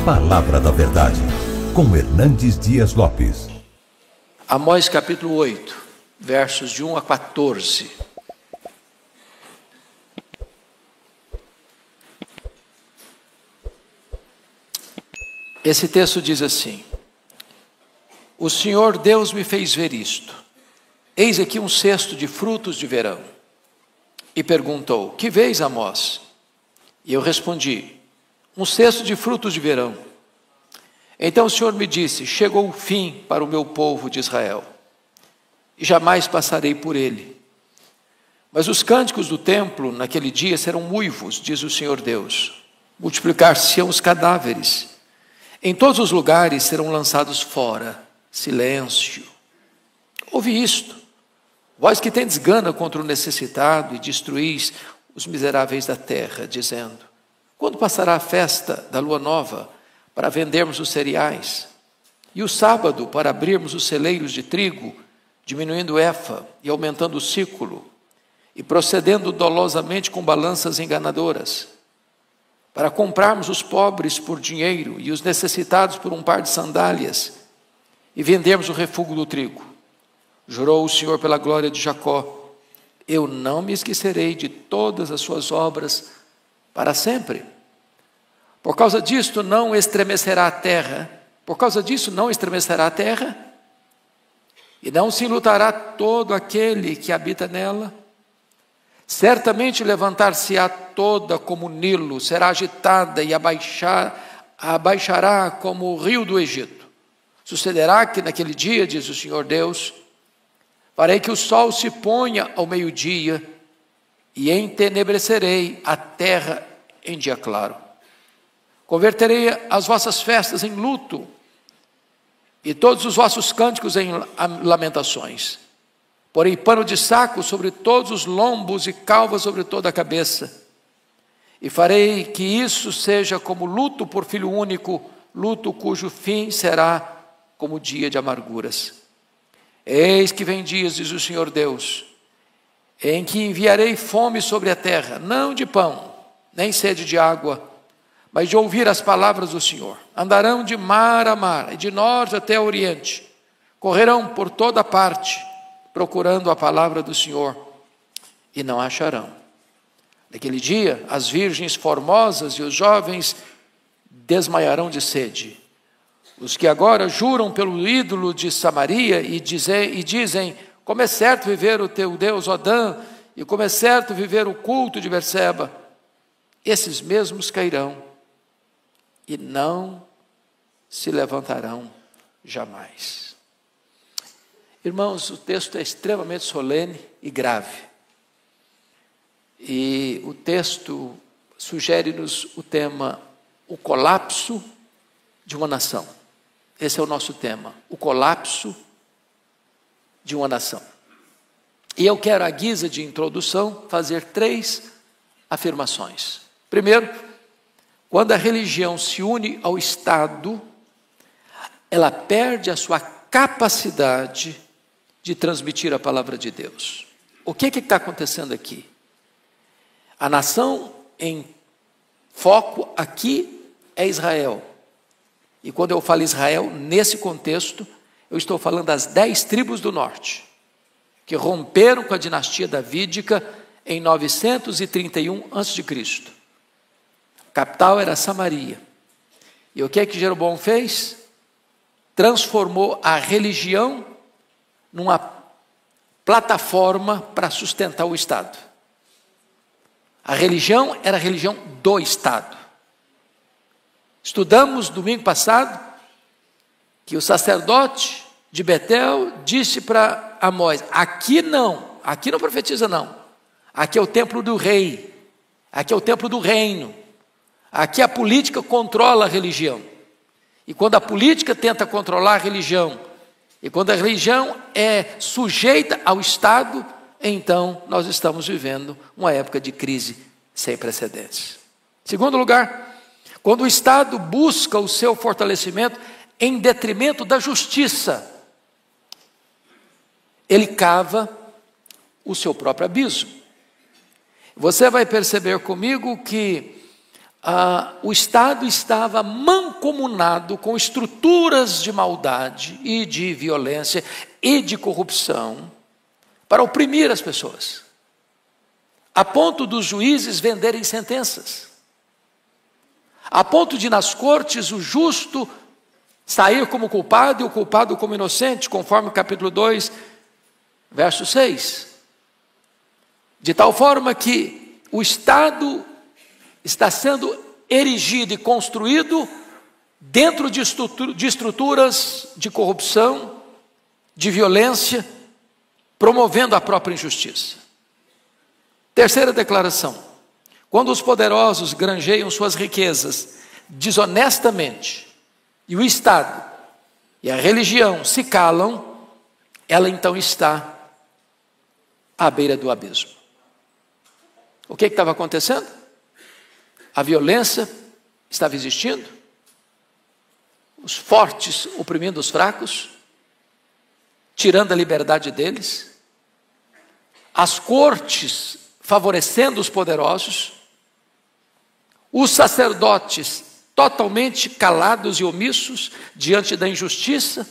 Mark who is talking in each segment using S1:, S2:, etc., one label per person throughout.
S1: Palavra da Verdade, com Hernandes Dias Lopes.
S2: Amós capítulo 8, versos de 1 a 14. Esse texto diz assim: O Senhor Deus me fez ver isto. Eis aqui um cesto de frutos de verão. E perguntou: Que vês, Amós? E eu respondi: Um cesto de frutos de verão. Então o Senhor me disse: Chegou o fim para o meu povo de Israel, e jamais passarei por ele. Mas os cânticos do templo naquele dia serão uivos, diz o Senhor Deus. Multiplicar-se-ão os cadáveres. Em todos os lugares serão lançados fora. Silêncio. Ouve isto, vós que tendes gana contra o necessitado e destruís os miseráveis da terra, dizendo: Quando passará a festa da lua nova, para vendermos os cereais, e o sábado para abrirmos os celeiros de trigo, diminuindo o efa e aumentando o sículo, e procedendo dolosamente com balanças enganadoras, para comprarmos os pobres por dinheiro e os necessitados por um par de sandálias, e vendermos o refúgio do trigo. Jurou o Senhor pela glória de Jacó: Eu não me esquecerei de todas as suas obras para sempre. Por causa disto não estremecerá a terra, e não se enlutará todo aquele que habita nela. Certamente levantar-se-á toda como o Nilo, será agitada e abaixará como o rio do Egito. Sucederá que naquele dia, diz o Senhor Deus, farei que o sol se ponha ao meio-dia e entenebrecerei a terra em dia claro. Converterei as vossas festas em luto e todos os vossos cânticos em lamentações. Porei pano de saco sobre todos os lombos e calvas sobre toda a cabeça. E farei que isso seja como luto por filho único, luto cujo fim será como dia de amarguras. Eis que vem dias, diz o Senhor Deus, em que enviarei fome sobre a terra, não de pão, nem sede de água, mas de ouvir as palavras do Senhor. Andarão de mar a mar, e de norte até oriente, correrão por toda parte, procurando a palavra do Senhor, e não a acharão. Naquele dia, as virgens formosas e os jovens desmaiarão de sede. Os que agora juram pelo ídolo de Samaria e dizem: Como é certo viver o teu Deus Odã, e como é certo viver o culto de Berseba, esses mesmos cairão e não se levantarão jamais. Irmãos, o texto é extremamente solene e grave. E o texto sugere-nos o tema: o colapso de uma nação. Esse é o nosso tema, o colapso de uma nação. E eu quero, à guisa de introdução, fazer 3 afirmações. Primeiro, quando a religião se une ao Estado, ela perde a sua capacidade de transmitir a palavra de Deus. O que está acontecendo aqui? A nação em foco aqui é Israel. E quando eu falo Israel, nesse contexto, eu estou falando das 10 tribos do norte, que romperam com a dinastia davídica em 931 a.C. A capital era Samaria. E o que é que Jeroboão fez? Transformou a religião numa plataforma para sustentar o Estado. A religião era a religião do Estado. Estudamos domingo passado que o sacerdote de Betel disse para Amós: aqui não profetiza não. Aqui é o templo do rei, aqui é o templo do reino. Aqui a política controla a religião. E quando a política tenta controlar a religião, e quando a religião é sujeita ao Estado, então nós estamos vivendo uma época de crise sem precedentes. Segundo lugar, quando o Estado busca o seu fortalecimento em detrimento da justiça, ele cava o seu próprio abismo. Você vai perceber comigo que o Estado estava mancomunado com estruturas de maldade e de violência e de corrupção para oprimir as pessoas, a ponto dos juízes venderem sentenças, a ponto de nas cortes o justo sair como culpado e o culpado como inocente, conforme o capítulo 2, verso 6. De tal forma que o Estado está sendo erigido e construído dentro de estruturas de corrupção, de violência, promovendo a própria injustiça. Terceira declaração: quando os poderosos granjeiam suas riquezas desonestamente, e o Estado e a religião se calam, ela então está à beira do abismo. O que estava acontecendo? A violência estava existindo, os fortes oprimindo os fracos, tirando a liberdade deles, as cortes favorecendo os poderosos, os sacerdotes totalmente calados e omissos diante da injustiça,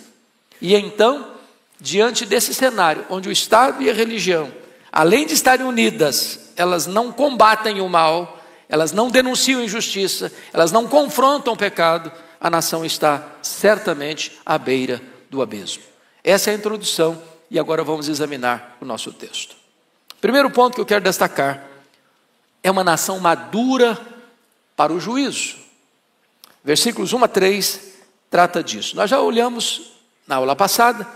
S2: e então, diante desse cenário, onde o Estado e a religião, além de estarem unidas, elas não combatem o mal, elas não denunciam injustiça, elas não confrontam o pecado, a nação está certamente à beira do abismo. Essa é a introdução e agora vamos examinar o nosso texto. Primeiro ponto que eu quero destacar é uma nação madura para o juízo. Versículos 1 a 3 trata disso. Nós já olhamos na aula passada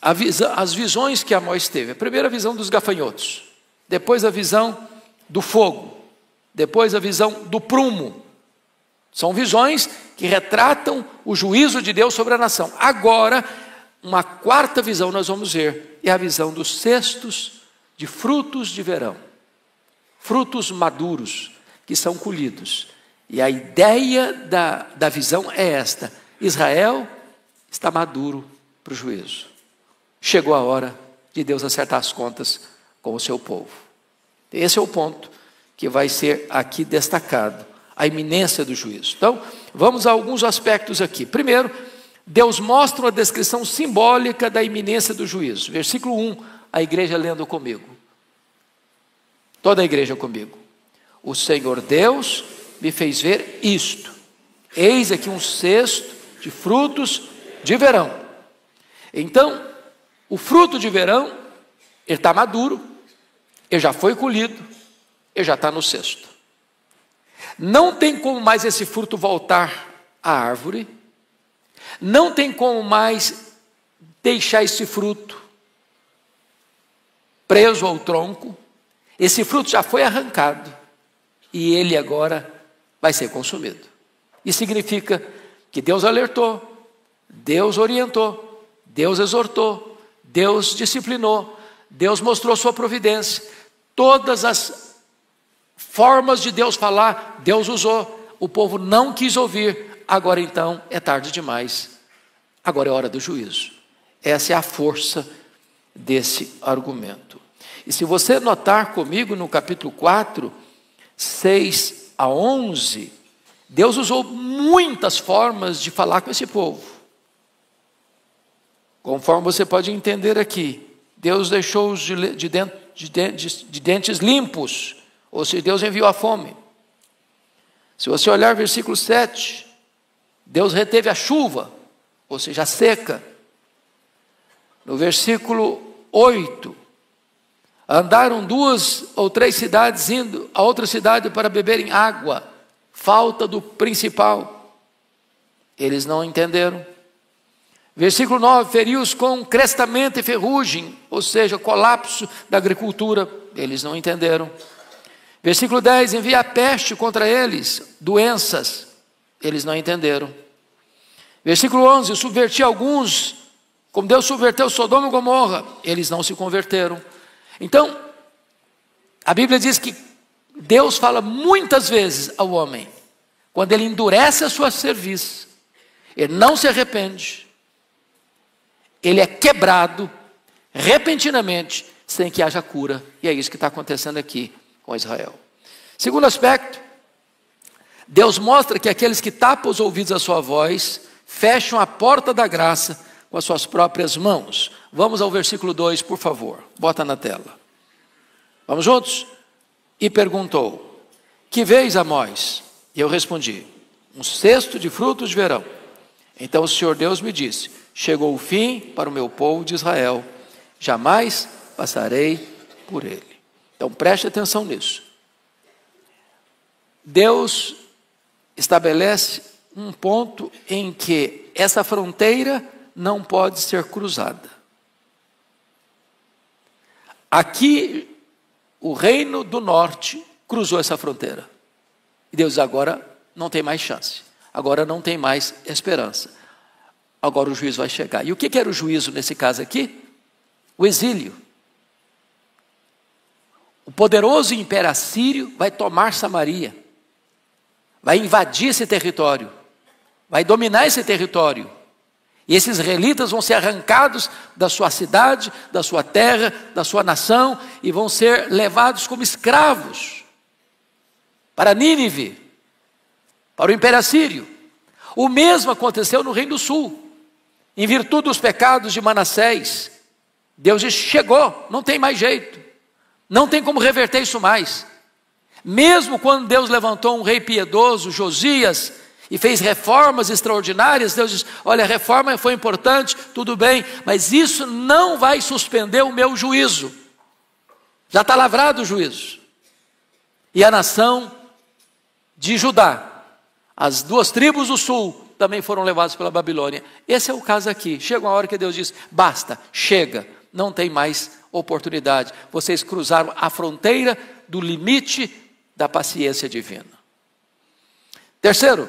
S2: as visões que Amós teve. A primeira visão dos gafanhotos, depois a visão do fogo, depois a visão do prumo. São visões que retratam o juízo de Deus sobre a nação. Agora, uma quarta visão nós vamos ver, é a visão dos cestos de frutos de verão. Frutos maduros que são colhidos. E a ideia da visão é esta: Israel está maduro para o juízo. Chegou a hora de Deus acertar as contas com o seu povo. Esse é o ponto que vai ser aqui destacado, a iminência do juízo. Então, vamos a alguns aspectos aqui. Primeiro, Deus mostra uma descrição simbólica da iminência do juízo. Versículo 1, a igreja lendo comigo. Toda a igreja comigo. O Senhor Deus me fez ver isto. Eis aqui um cesto de frutos de verão. Então, o fruto de verão, ele está maduro, ele já foi colhido, ele já está no cesto. Não tem como mais esse fruto voltar à árvore, não tem como mais deixar esse fruto preso ao tronco. Esse fruto já foi arrancado e ele agora vai ser consumido. Isso significa que Deus alertou, Deus orientou, Deus exortou, Deus disciplinou, Deus mostrou sua providência. Todas as formas de Deus falar, Deus usou. O povo não quis ouvir. Agora então é tarde demais. Agora é hora do juízo. Essa é a força desse argumento. E se você notar comigo no capítulo 4, 6 a 11, Deus usou muitas formas de falar com esse povo. Conforme você pode entender aqui, Deus deixou-os de dentes limpos, ou seja, Deus enviou a fome. Se você olhar versículo 7, Deus reteve a chuva, ou seja, a seca. No versículo 8, andaram 2 ou 3 cidades indo a outra cidade para beberem água, falta do principal. Eles não entenderam. Versículo 9, feriu-os com crestamento e ferrugem, ou seja, colapso da agricultura. Eles não entenderam. Versículo 10, envia a peste contra eles, doenças. Eles não entenderam. Versículo 11, subverti alguns, como Deus subverteu Sodoma e Gomorra. Eles não se converteram. Então, a Bíblia diz que Deus fala muitas vezes ao homem, quando ele endurece a sua cerviz, ele não se arrepende, ele é quebrado repentinamente, sem que haja cura. E é isso que está acontecendo aqui com Israel. Segundo aspecto, Deus mostra que aqueles que tapam os ouvidos à sua voz, fecham a porta da graça com as suas próprias mãos. Vamos ao versículo 2, por favor. Bota na tela. Vamos juntos? E perguntou: que vês, Amós? E eu respondi: um cesto de frutos de verão. Então o Senhor Deus me disse: chegou o fim para o meu povo de Israel, jamais passarei por ele. Então preste atenção nisso. Deus estabelece um ponto em que essa fronteira não pode ser cruzada. Aqui, o reino do norte cruzou essa fronteira. E Deus agora não tem mais chance. Agora não tem mais esperança. Agora o juízo vai chegar. E o que era o juízo nesse caso aqui? O exílio. O poderoso império assírio vai tomar Samaria. Vai invadir esse território. Vai dominar esse território. E esses israelitas vão ser arrancados da sua cidade, da sua terra, da sua nação, e vão ser levados como escravos para Nínive, para o Império Assírio. O mesmo aconteceu no Reino do Sul, em virtude dos pecados de Manassés. Deus disse: chegou, não tem mais jeito, não tem como reverter isso mais. Mesmo quando Deus levantou um rei piedoso, Josias, e fez reformas extraordinárias, Deus diz: olha, a reforma foi importante, tudo bem, mas isso não vai suspender o meu juízo. Já está lavrado o juízo. E a nação de Judá, as 2 tribos do sul, também foram levadas pela Babilônia. Esse é o caso aqui. Chega uma hora que Deus diz: basta, chega, não tem mais oportunidade. Vocês cruzaram a fronteira do limite da paciência divina. Terceiro,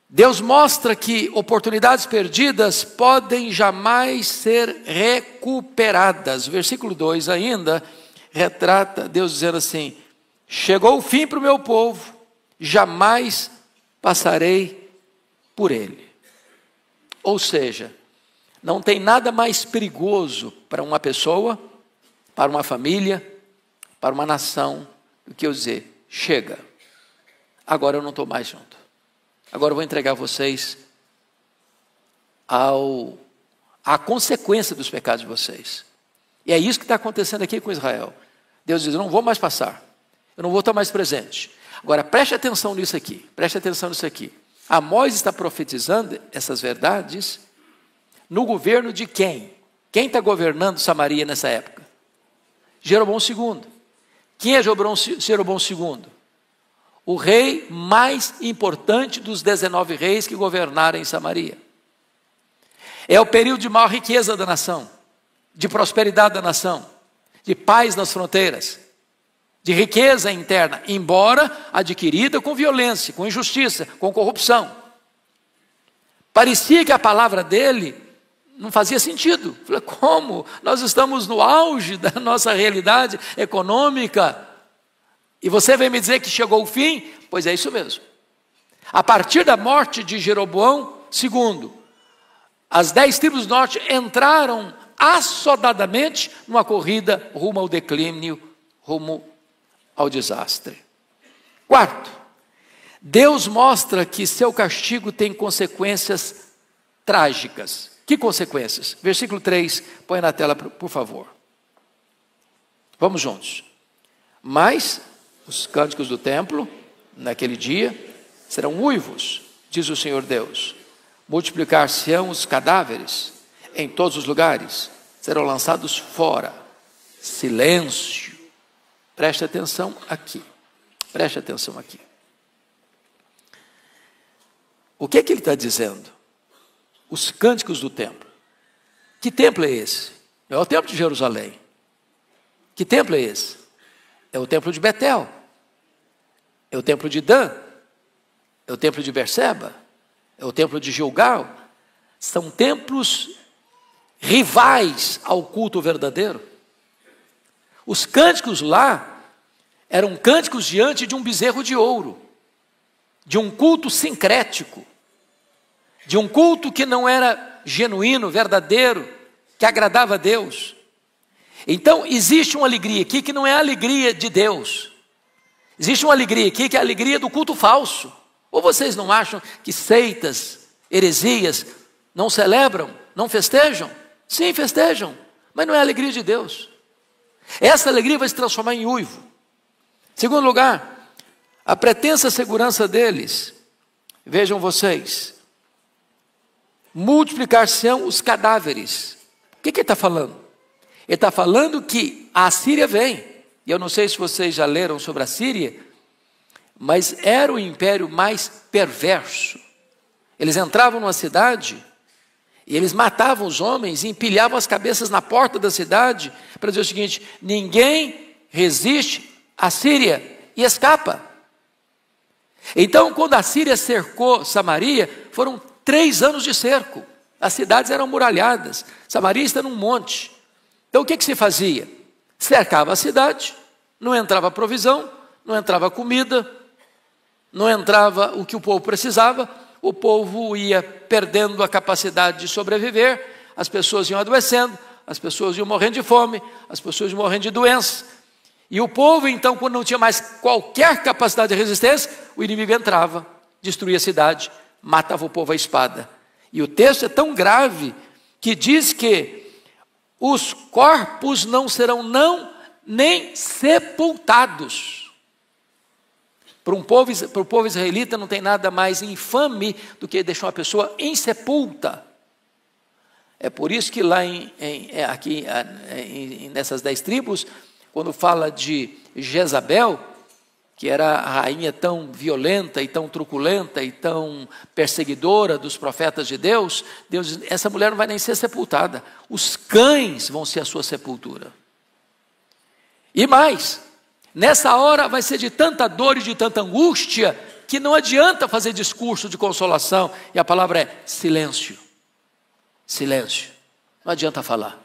S2: Deus mostra que oportunidades perdidas podem jamais ser recuperadas. Versículo 2 ainda retrata Deus dizendo assim: chegou o fim para o meu povo, jamais passarei por ele. Ou seja, não tem nada mais perigoso para uma pessoa, para uma família, para uma nação, do que eu dizer: chega, agora eu não estou mais junto. Agora eu vou entregar vocês à consequência dos pecados de vocês. E é isso que está acontecendo aqui com Israel. Deus diz: eu não vou mais passar, eu não vou estar mais presente. Agora preste atenção nisso aqui, preste atenção nisso aqui. Amós está profetizando essas verdades no governo de quem? Quem está governando Samaria nessa época? Jeroboão II. Quem é Jeroboão II? O rei mais importante dos 19 reis que governaram em Samaria. É o período de maior riqueza da nação, de prosperidade da nação, de paz nas fronteiras, de riqueza interna, embora adquirida com violência, com injustiça, com corrupção. Parecia que a palavra dele não fazia sentido. Falei: como? Nós estamos no auge da nossa realidade econômica, e você vem me dizer que chegou o fim? Pois é isso mesmo. A partir da morte de Jeroboão II, as 10 tribos do norte entraram assodadamente numa corrida rumo ao declínio, rumo ao desastre. Quarto, Deus mostra que seu castigo tem consequências trágicas. Que consequências? Versículo 3, põe na tela, por favor. Vamos juntos. Mas os cânticos do templo, naquele dia, serão uivos, diz o Senhor Deus. Multiplicar-se-ão os cadáveres em todos os lugares, serão lançados fora. Silêncio. Preste atenção aqui. Preste atenção aqui. O que é que ele está dizendo? Os cânticos do templo. Que templo é esse? Não é o templo de Jerusalém. Que templo é esse? É o templo de Betel. É o templo de Dan. É o templo de Berseba. É o templo de Gilgal. São templos rivais ao culto verdadeiro. Os cânticos lá eram cânticos diante de um bezerro de ouro, de um culto sincrético, de um culto que não era genuíno, verdadeiro, que agradava a Deus. Então existe uma alegria aqui que não é a alegria de Deus, Existe uma alegria aqui que é a alegria do culto falso. Ou vocês não acham que seitas, heresias, não celebram, não festejam? Sim, festejam, mas não é a alegria de Deus. Essa alegria vai se transformar em uivo. Segundo lugar, a pretensa segurança deles, vejam vocês, multiplicar-se-ão os cadáveres. O que ele está falando? Ele está falando que a Assíria vem, e eu não sei se vocês já leram sobre a Síria, mas era o império mais perverso. Eles entravam numa cidade e eles matavam os homens e empilhavam as cabeças na porta da cidade para dizer o seguinte: ninguém resiste à Síria e escapa. Então, quando a Síria cercou Samaria, foram 3 anos de cerco. As cidades eram muralhadas, Samaria está num monte. Então o que se fazia? Cercava a cidade, não entrava provisão, não entrava comida, não entrava o que o povo precisava, o povo ia perdendo a capacidade de sobreviver, as pessoas iam adoecendo, as pessoas iam morrendo de fome, as pessoas iam morrendo de doença. E o povo, então, quando não tinha mais qualquer capacidade de resistência, o inimigo entrava, destruía a cidade, matava o povo à espada. E o texto é tão grave que diz que os corpos não serão nem sepultados. Para o povo israelita não tem nada mais infame do que deixar uma pessoa insepulta. É por isso que lá nessas 10 tribos, quando fala de Jezabel, que era a rainha tão violenta e tão truculenta e tão perseguidora dos profetas de Deus, Deus diz: essa mulher não vai nem ser sepultada, os cães vão ser a sua sepultura. E mais, nessa hora vai ser de tanta dor e de tanta angústia, que não adianta fazer discurso de consolação, e a palavra é silêncio. Silêncio, não adianta falar,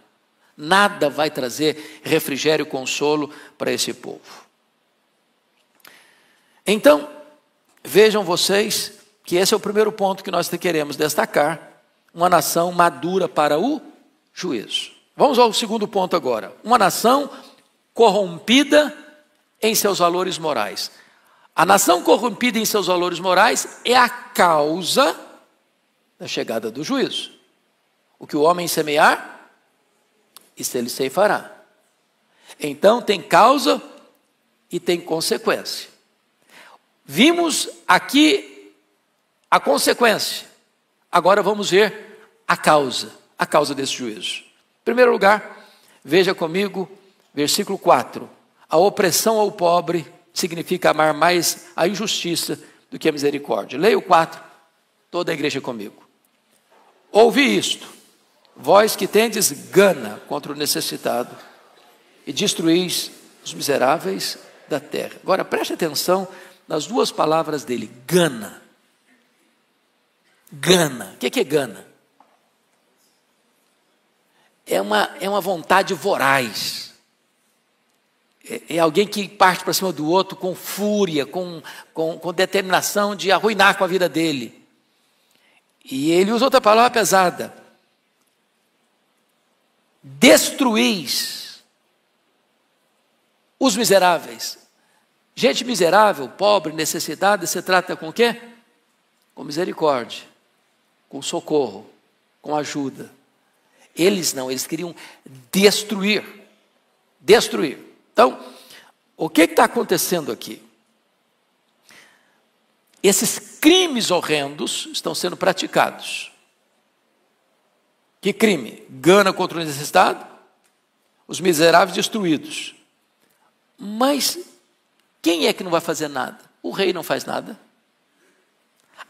S2: nada vai trazer refrigério e consolo para esse povo. Então, vejam vocês que esse é o primeiro ponto que nós queremos destacar: uma nação madura para o juízo. Vamos ao segundo ponto agora: uma nação corrompida em seus valores morais. A nação corrompida em seus valores morais é a causa da chegada do juízo. O que o homem semear, isso ele ceifará. Então tem causa e tem consequência. Vimos aqui a consequência, agora vamos ver a causa desse juízo. Em primeiro lugar, veja comigo, versículo 4. A opressão ao pobre significa amar mais a injustiça do que a misericórdia. Leia o 4, toda a igreja comigo. Ouvi isto, vós que tendes gana contra o necessitado e destruís os miseráveis da terra. Agora preste atenção nas 2 palavras dele: gana. Gana. O que é gana? É uma vontade voraz. É alguém que parte para cima do outro com fúria, com determinação de arruinar com a vida dele. E ele usa outra palavra pesada: destruís os miseráveis. Gente miserável, pobre, necessitada, se trata com o quê? Com misericórdia, com socorro, com ajuda. Eles não, eles queriam destruir. Destruir. Então, o que está acontecendo aqui? Esses crimes horrendos estão sendo praticados. Que crime? Gana contra o necessitado, os miseráveis destruídos. Mas quem é que não vai fazer nada? O rei não faz nada.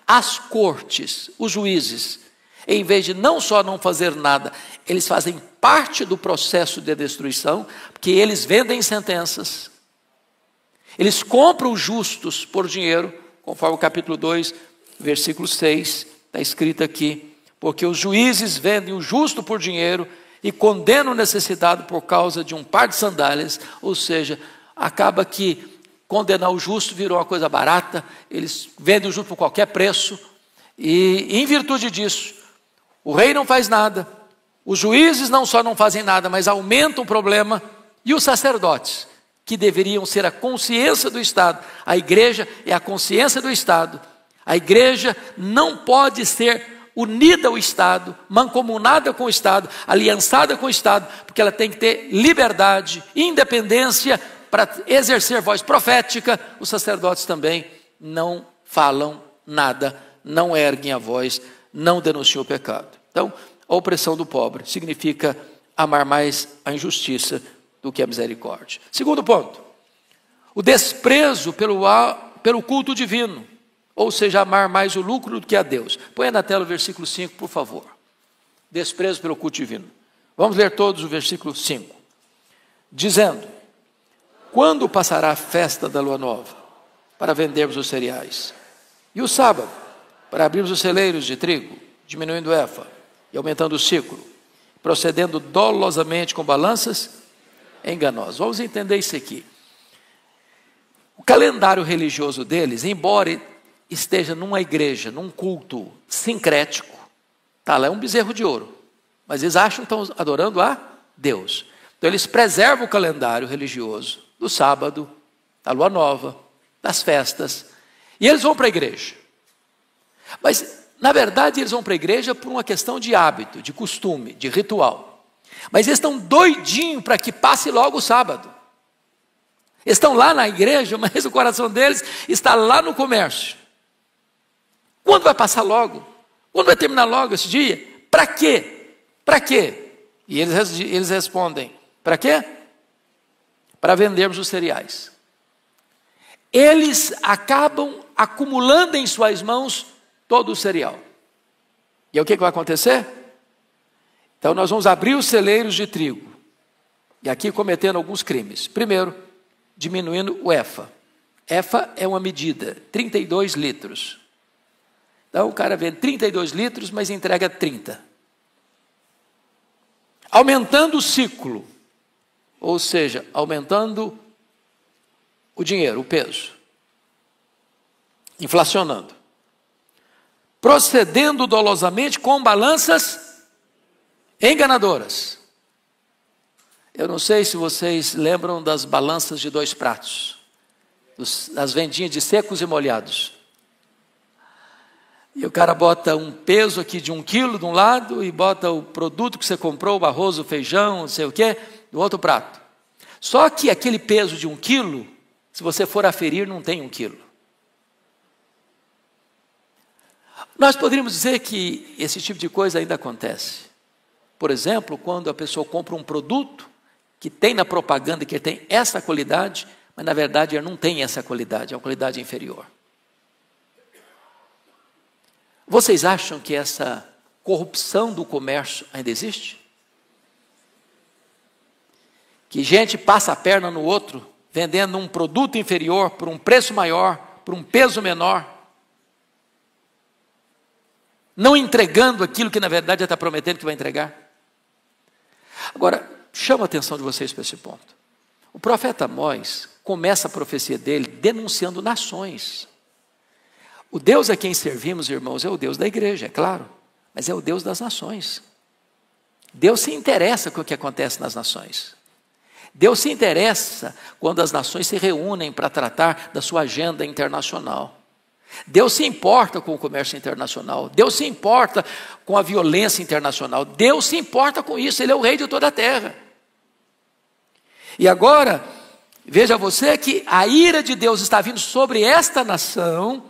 S2: As cortes, os juízes, em vez de não só não fazer nada, eles fazem parte do processo de destruição, porque eles vendem sentenças. Eles compram os justos por dinheiro, conforme o capítulo 2, versículo 6, está escrito aqui: porque os juízes vendem o justo por dinheiro e condenam o necessitado por causa de um par de sandálias. Ou seja, acaba que condenar o justo virou uma coisa barata, eles vendem o justo por qualquer preço, e em virtude disso, o rei não faz nada, os juízes não só não fazem nada, mas aumentam o problema, e os sacerdotes, que deveriam ser a consciência do Estado. A igreja é a consciência do Estado. A igreja não pode ser unida ao Estado, mancomunada com o Estado, aliançada com o Estado, porque ela tem que ter liberdade, independência para exercer voz profética. Os sacerdotes também não falam nada, não erguem a voz, não denunciam o pecado. Então, a opressão do pobre significa amar mais a injustiça do que a misericórdia. Segundo ponto, o desprezo pelo culto divino, ou seja, amar mais o lucro do que a Deus. Põe na tela o versículo 5, por favor. Desprezo pelo culto divino. Vamos ler todos o versículo 5. Dizendo: quando passará a festa da lua nova, para vendermos os cereais, e o sábado, para abrirmos os celeiros de trigo, diminuindo o efa e aumentando o ciclo, procedendo dolosamente com balanças enganosas. Vamos entender isso aqui. O calendário religioso deles, embora esteja numa igreja, num culto sincrético, tá lá, é um bezerro de ouro, mas eles acham que estão adorando a Deus. Então eles preservam o calendário religioso do sábado, da lua nova, das festas, e eles vão para a igreja. Mas, na verdade, eles vão para a igreja por uma questão de hábito, de costume, de ritual. Mas eles estão doidinhos para que passe logo o sábado. Eles estão lá na igreja, mas o coração deles está lá no comércio. Quando vai passar logo? Quando vai terminar logo esse dia? Para quê? Para quê? E eles respondem: para quê? Para vendermos os cereais. Eles acabam acumulando em suas mãos todo o cereal. E aí o que vai acontecer? Então nós vamos abrir os celeiros de trigo. E aqui cometendo alguns crimes. Primeiro, diminuindo o efa. Efa é uma medida, 32 litros. Então o cara vende 32 litros, mas entrega 30. Aumentando o ciclo, ou seja, aumentando o dinheiro, o peso. Inflacionando. Procedendo dolosamente com balanças enganadoras. Eu não sei se vocês lembram das balanças de 2 pratos, das vendinhas de secos e molhados. E o cara bota um peso aqui de 1 quilo de um lado e bota o produto que você comprou, o arroz, o feijão, não sei o quê, do outro prato. Só que aquele peso de 1 quilo, se você for aferir, não tem 1 quilo. Nós poderíamos dizer que esse tipo de coisa ainda acontece. Por exemplo, quando a pessoa compra um produto que tem na propaganda que tem essa qualidade, mas na verdade ele não tem essa qualidade, é uma qualidade inferior. Vocês acham que essa corrupção do comércio ainda existe? Que gente passa a perna no outro, vendendo um produto inferior por um preço maior, por um peso menor, não entregando aquilo que na verdade já está prometendo que vai entregar. Agora, chama a atenção de vocês para esse ponto. O profeta Amós começa a profecia dele denunciando nações. O Deus a quem servimos, irmãos, é o Deus da igreja, é claro, mas é o Deus das nações. Deus se interessa com o que acontece nas nações. Deus se interessa quando as nações se reúnem para tratar da sua agenda internacional. Deus se importa com o comércio internacional. Deus se importa com a violência internacional. Deus se importa com isso. Ele é o rei de toda a terra. E agora, veja você que a ira de Deus está vindo sobre esta nação,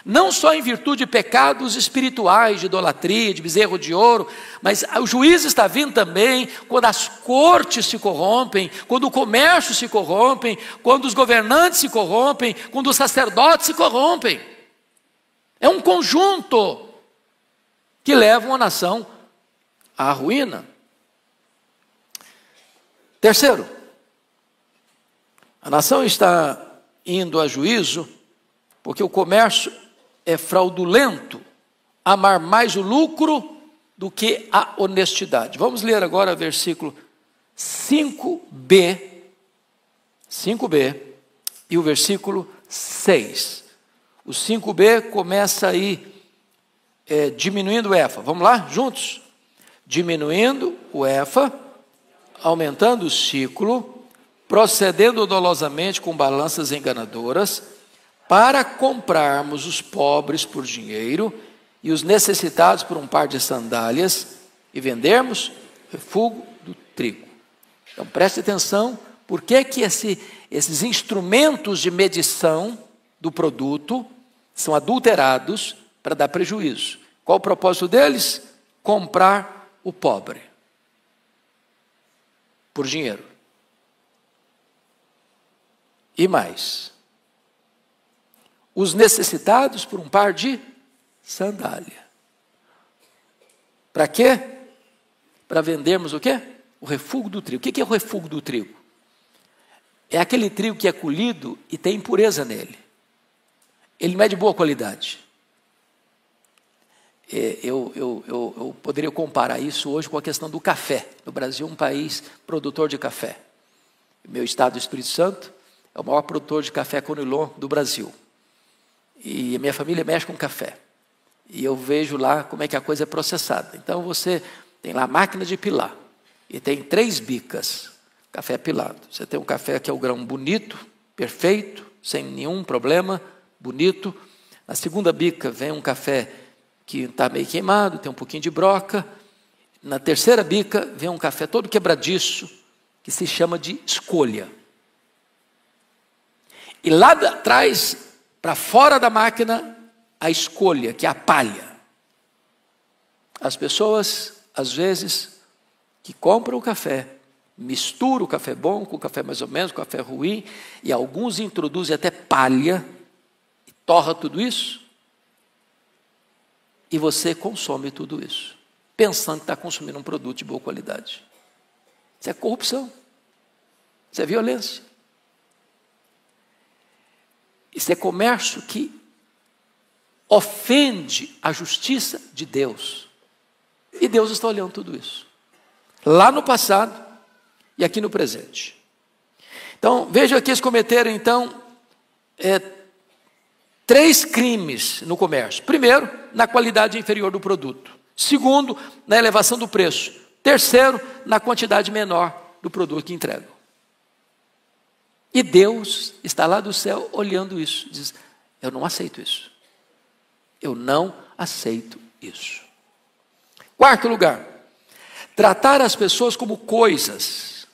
S2: não só em virtude de pecados espirituais, de idolatria, de bezerro de ouro, mas o juízo está vindo também quando as cortes se corrompem, quando o comércio se corrompe, quando os governantes se corrompem, quando os sacerdotes se corrompem. É um conjunto que leva uma nação à ruína. Terceiro, a nação está indo a juízo porque o comércio é fraudulento, amar mais o lucro do que a honestidade. Vamos ler agora o versículo 5b e o versículo 6. O 5b começa aí diminuindo o efa. Vamos lá, juntos? Diminuindo o efa, aumentando o ciclo, procedendo dolosamente com balanças enganadoras, para comprarmos os pobres por dinheiro e os necessitados por um par de sandálias e vendermos refúgio do trigo. Então preste atenção, por que esses instrumentos de medição do produto são adulterados para dar prejuízo. Qual o propósito deles? Comprar o pobre por dinheiro. E mais, os necessitados por um par de sandália. Para quê? Para vendermos o quê? O refúgio do trigo. O que é o refúgio do trigo? É aquele trigo que é colhido e tem impureza nele. Ele não é de boa qualidade. Eu poderia comparar isso hoje com a questão do café. O Brasil é um país produtor de café. Meu estado, do Espírito Santo, é o maior produtor de café Conilon do Brasil. E a minha família mexe com café. E eu vejo lá como é que a coisa é processada. Então você tem lá a máquina de pilar. E tem 3 bicas, café pilado. Você tem um café que é o grão bonito, perfeito, sem nenhum problema, bonito. Na segunda bica vem um café que está meio queimado, tem um pouquinho de broca. Na terceira bica vem um café todo quebradiço, que se chama de escolha. E lá atrás, para fora da máquina, a escolha, que é a palha. As pessoas, às vezes, que compram o café, misturam o café bom com o café mais ou menos, com o café ruim, e alguns introduzem até palha, e torra tudo isso, e você consome tudo isso, pensando que está consumindo um produto de boa qualidade. Isso é corrupção, isso é violência. Isso é comércio que ofende a justiça de Deus. E Deus está olhando tudo isso. Lá no passado e aqui no presente. Então, veja que eles cometeram, então, 3 crimes no comércio. Primeiro, na qualidade inferior do produto. Segundo, na elevação do preço. Terceiro, na quantidade menor do produto que entregam. E Deus está lá do céu olhando isso. Diz, eu não aceito isso. Eu não aceito isso. Quarto lugar, tratar as pessoas como coisas.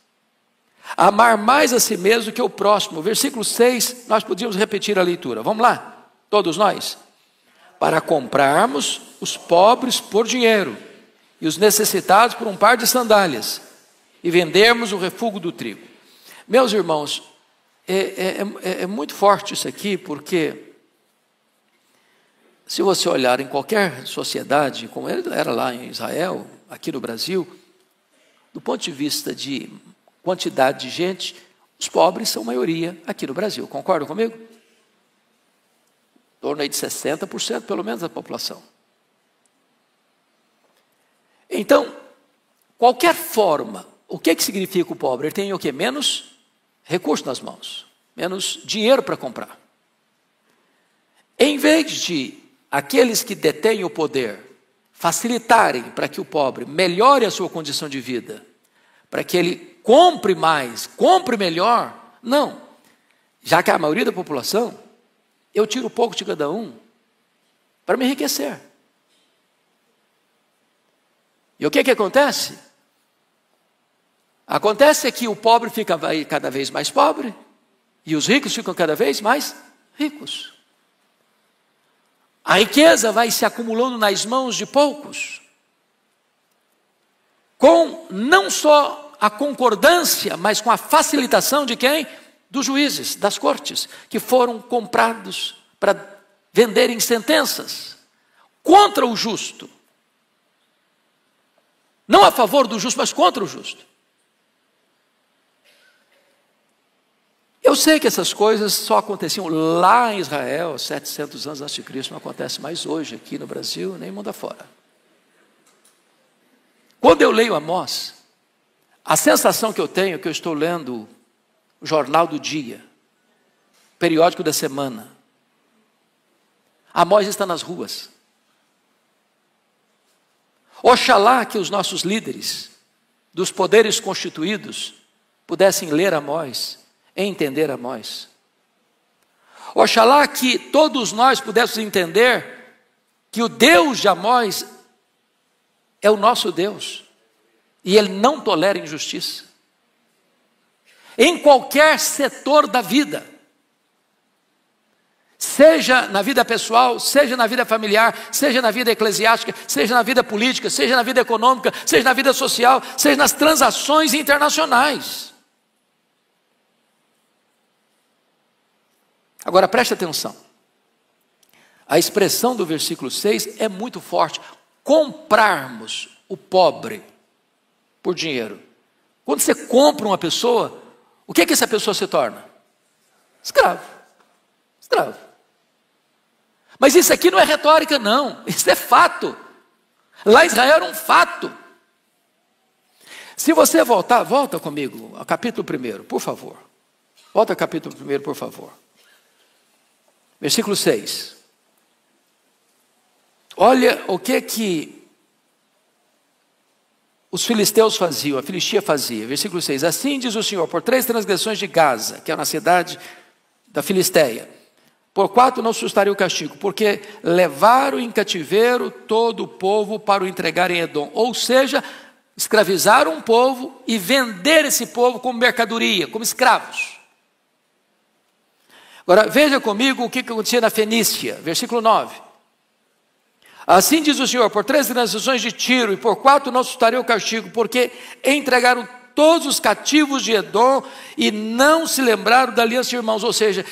S2: Amar mais a si mesmo do que o próximo. Versículo 6, nós podíamos repetir a leitura. Vamos lá, todos nós. Para comprarmos os pobres por dinheiro e os necessitados por um par de sandálias e vendermos o refúgio do trigo. Meus irmãos, é muito forte isso aqui, porque se você olhar em qualquer sociedade, como era lá em Israel, aqui no Brasil, do ponto de vista de quantidade de gente, os pobres são maioria aqui no Brasil. Concordam comigo? Em torno aí de 60% pelo menos da população. Então, qualquer forma, o que significa o pobre? Ele tem o quê? Menos recurso nas mãos, menos dinheiro para comprar. Em vez de aqueles que detêm o poder facilitarem para que o pobre melhore a sua condição de vida, para que ele compre mais, compre melhor, não. Já que a maioria da população, eu tiro pouco de cada um para me enriquecer. E o que acontece? Acontece que o pobre fica cada vez mais pobre e os ricos ficam cada vez mais ricos. A riqueza vai se acumulando nas mãos de poucos, com não só a concordância, mas com a facilitação de quem? Dos juízes, das cortes, que foram comprados para venderem sentenças contra o justo. Não a favor do justo, mas contra o justo. Eu sei que essas coisas só aconteciam lá em Israel, 700 anos antes de Cristo, não acontece mais hoje aqui no Brasil, nem mundo afora. Quando eu leio Amós, a sensação que eu tenho é que eu estou lendo o jornal do dia, periódico da semana. Amós está nas ruas. Oxalá que os nossos líderes, dos poderes constituídos, pudessem ler Amós, entender Amós. Oxalá que todos nós pudéssemos entender que o Deus de Amós é o nosso Deus, e Ele não tolera injustiça, em qualquer setor da vida, seja na vida pessoal, seja na vida familiar, seja na vida eclesiástica, seja na vida política, seja na vida econômica, seja na vida social, seja nas transações internacionais. Agora preste atenção, a expressão do versículo 6 é muito forte: comprarmos o pobre por dinheiro. Quando você compra uma pessoa, o que é que essa pessoa se torna? Escravo. Escravo. Mas isso aqui não é retórica, não, isso é fato. Lá em Israel era um fato. Se você volta comigo ao capítulo 1, por favor. Volta ao capítulo 1, por favor. Versículo 6. Olha o que os filisteus faziam, a Filistia fazia. Versículo 6. Assim diz o Senhor: por 3 transgressões de Gaza, que é uma cidade da Filisteia, por 4 não sustarei o castigo, porque levaram em cativeiro todo o povo para o entregar em Edom. Ou seja, escravizaram um povo e vender esse povo como mercadoria, como escravos. Agora veja comigo o que acontecia na Fenícia, versículo 9. Assim diz o Senhor: por 3 transgressões de Tiro e por 4 não sustarei o castigo, porque entregaram todos os cativos de Edom e não se lembraram da aliança de irmãos. Ou seja,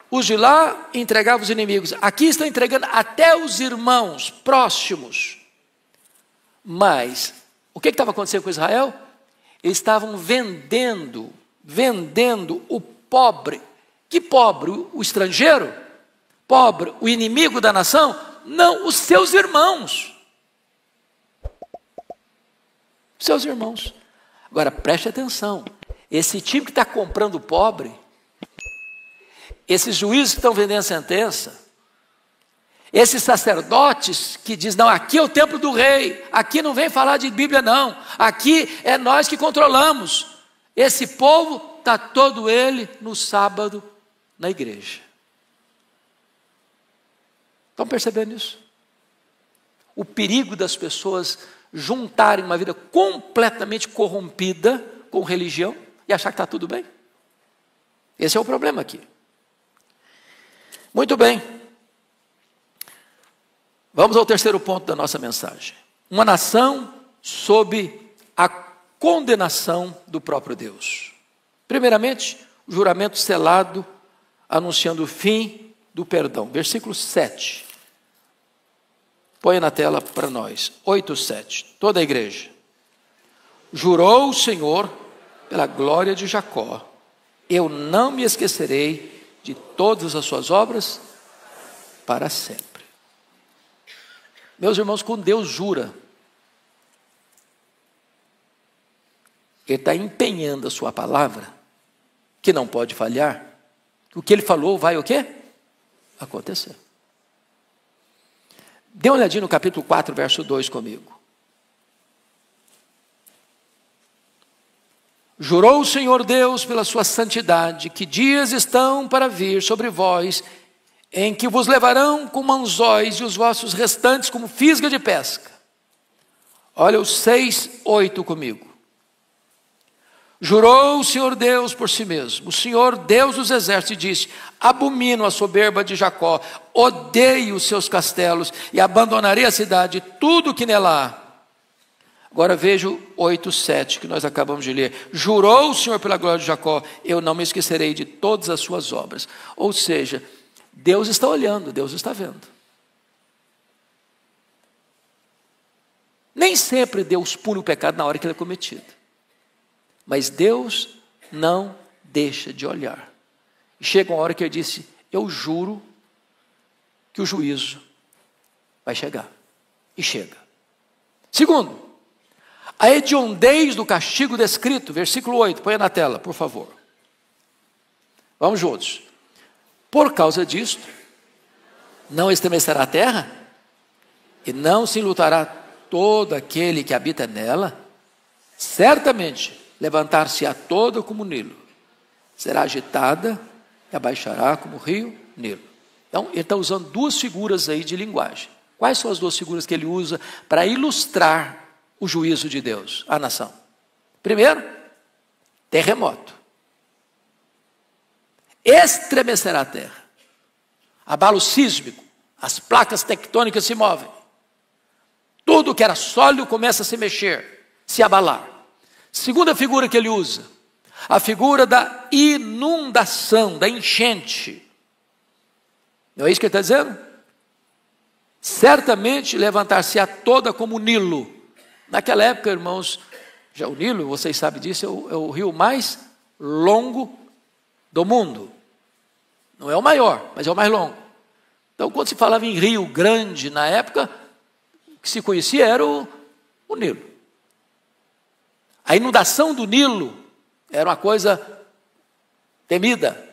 S2: os de lá entregavam os inimigos, aqui estão entregando até os irmãos próximos. Mas o que estava acontecendo com Israel? Eles estavam vendendo o pobre. Que pobre? O estrangeiro? Pobre, o inimigo da nação? Não, os seus irmãos. Seus irmãos. Agora preste atenção, esse time que está comprando o pobre, esses juízes que estão vendendo sentença, esses sacerdotes que dizem: não, aqui é o templo do rei, aqui não vem falar de Bíblia não, aqui é nós que controlamos. Esse povo está todo ele no sábado na igreja. Estão percebendo isso? O perigo das pessoas juntarem uma vida completamente corrompida com religião e achar que está tudo bem. Esse é o problema aqui. Muito bem. Vamos ao terceiro ponto da nossa mensagem. Uma nação sob a condenação do próprio Deus. Primeiramente, o juramento selado anunciando o fim do perdão. Versículo 7. Põe na tela para nós. 8:7. Toda a igreja. Jurou o Senhor pela glória de Jacó: eu não me esquecerei de todas as suas obras para sempre. Meus irmãos, quando Deus jura, Ele está empenhando a sua palavra, que não pode falhar. O que Ele falou vai o quê? Acontecer. Dê uma olhadinha no capítulo 4, verso 2 comigo. Jurou o Senhor Deus pela sua santidade, que dias estão para vir sobre vós, em que vos levarão como anzóis e os vossos restantes como fisga de pesca. Olha o 6:8 comigo. Jurou o Senhor Deus por si mesmo, o Senhor Deus dos exércitos, e disse: abomino a soberba de Jacó, odeio os seus castelos, e abandonarei a cidade e tudo que nela há. Agora veja o 8:7 que nós acabamos de ler. Jurou o Senhor pela glória de Jacó: eu não me esquecerei de todas as suas obras. Ou seja, Deus está olhando, Deus está vendo. Nem sempre Deus pune o pecado na hora que ele é cometido. Mas Deus não deixa de olhar. E chega uma hora que ele disse: eu juro que o juízo vai chegar. E chega. Segundo, a hediondez do castigo descrito, versículo 8, põe na tela, por favor. Vamos juntos. Por causa disto, não estremecerá a terra, e não se enlutará todo aquele que habita nela. Certamente levantar-se-á toda como o Nilo, será agitada e abaixará como o rio Nilo. Então, ele está usando duas figuras aí de linguagem. Quais são as duas figuras que ele usa para ilustrar o juízo de Deus à nação? Primeiro, terremoto. Estremecerá a terra. Abalo sísmico. As placas tectônicas se movem. Tudo que era sólido começa a se mexer, se abalar. Segunda figura que ele usa, a figura da inundação, da enchente. Não é isso que ele está dizendo? Certamente levantar-se-á toda como o Nilo. Naquela época, irmãos, já o Nilo, vocês sabem disso, é o rio mais longo do mundo. Não é o maior, mas é o mais longo. Então, quando se falava em rio grande na época, o que se conhecia era o Nilo. A inundação do Nilo era uma coisa temida.